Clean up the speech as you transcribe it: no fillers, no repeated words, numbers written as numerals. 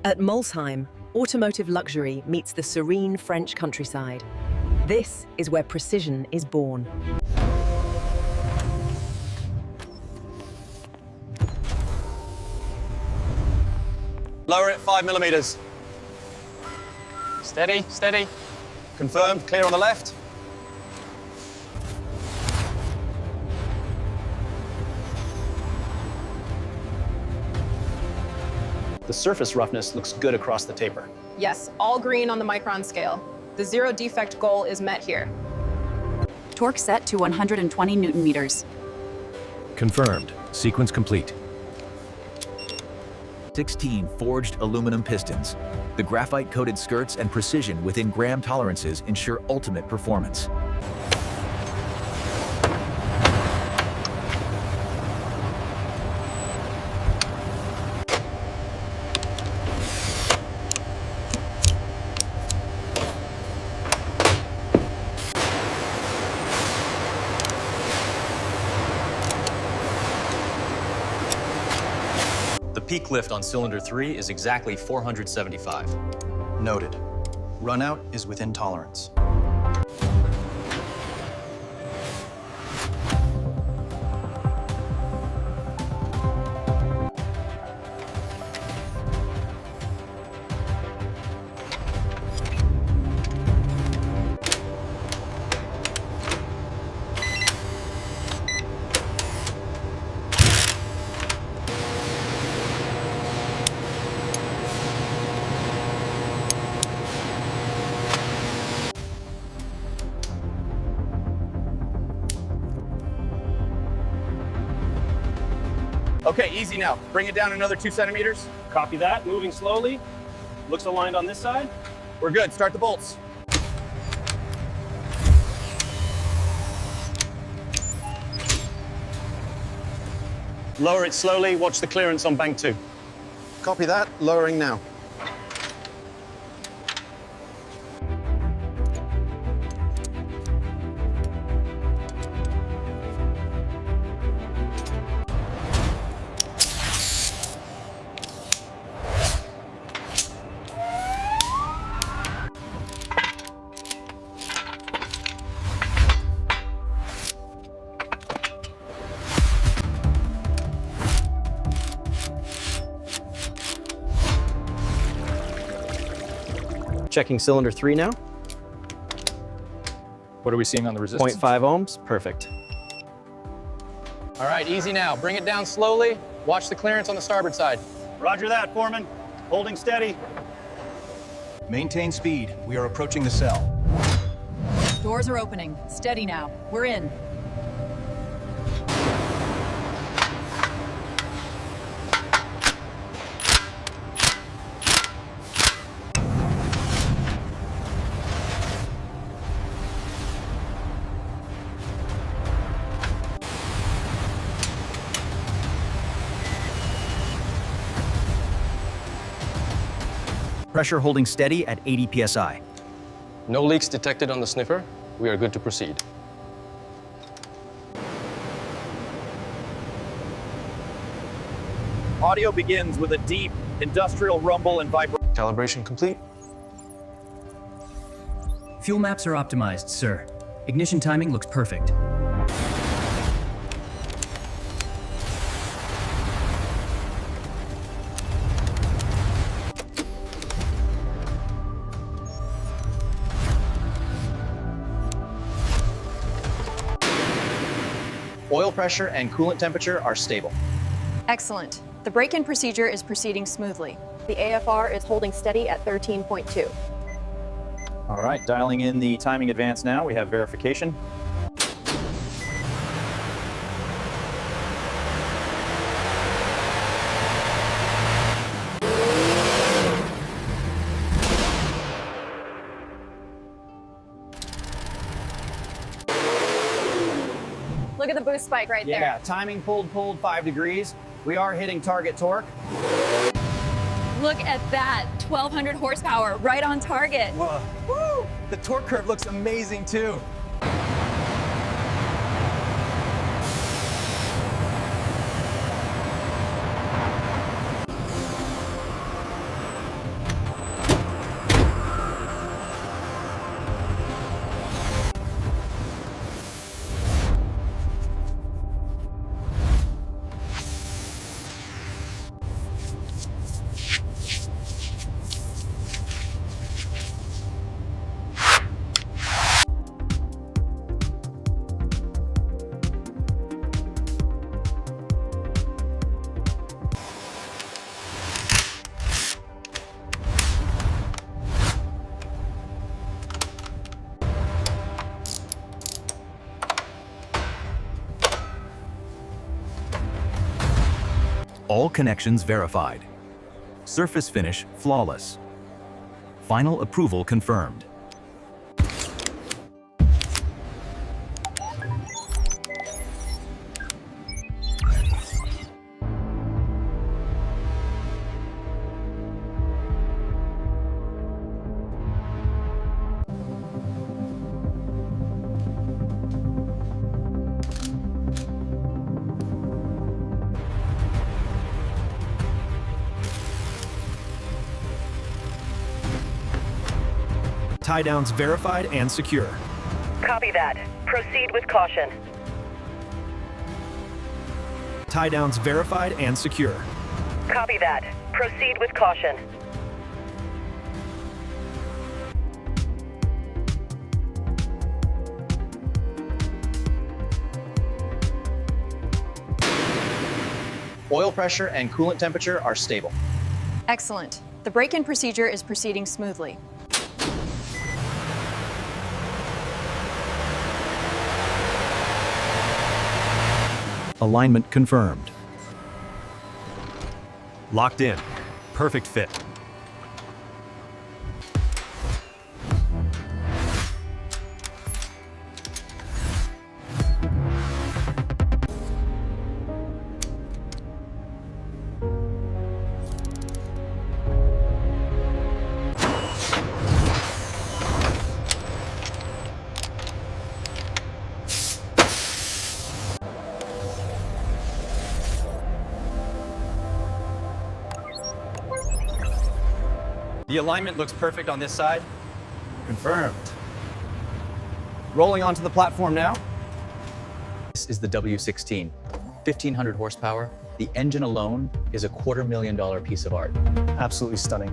At Molsheim, automotive luxury meets the serene French countryside. This is where precision is born. Lower it 5 millimeters. Steady, steady. Confirmed, clear on the left. The surface roughness looks good across the taper. Yes, all green on the micron scale. The zero defect goal is met here. Torque set to 120 Newton meters. Confirmed. Sequence complete. 16 forged aluminum pistons. The graphite-coated skirts and precision within gram tolerances ensure ultimate performance. The peak lift on cylinder 3 is exactly 475. Noted. Runout is within tolerance. Okay, easy now. Bring it down another 2 centimeters. Copy that, moving slowly. Looks aligned on this side. We're good, start the bolts. Lower it slowly, watch the clearance on bank 2. Copy that, lowering now. Checking cylinder 3 now. What are we seeing on the resistance? 0.5 ohms, perfect. All right, easy now. Bring it down slowly. Watch the clearance on the starboard side. Roger that, Foreman. Holding steady. Maintain speed. We are approaching the cell. Doors are opening. Steady now. We're in. Pressure holding steady at 80 psi. No leaks detected on the sniffer. We are good to proceed. Audio begins with a deep industrial rumble and vibration. Calibration complete. Fuel maps are optimized, sir. Ignition timing looks perfect. Oil pressure and coolant temperature are stable. Excellent. The break-in procedure is proceeding smoothly. The AFR is holding steady at 13.2. All right, dialing in the timing advance now. We have verification. Look at the boost spike right there. Yeah, timing pulled 5 degrees. We are hitting target torque. Look at that. 1,200 horsepower, right on target. Whoa. Woo! The torque curve looks amazing too. connections verified. Surface finish flawless. Final approval confirmed. Tie downs verified and secure. Copy that. Proceed with caution. Tie downs verified and secure. Copy that. Proceed with caution. Oil pressure and coolant temperature are stable. Excellent. The break-in procedure is proceeding smoothly. Alignment confirmed. Locked in. Perfect fit. The alignment looks perfect on this side. Confirmed. Rolling onto the platform now. This is the W16, 1,500 horsepower. The engine alone is a $250,000 piece of art. Absolutely stunning.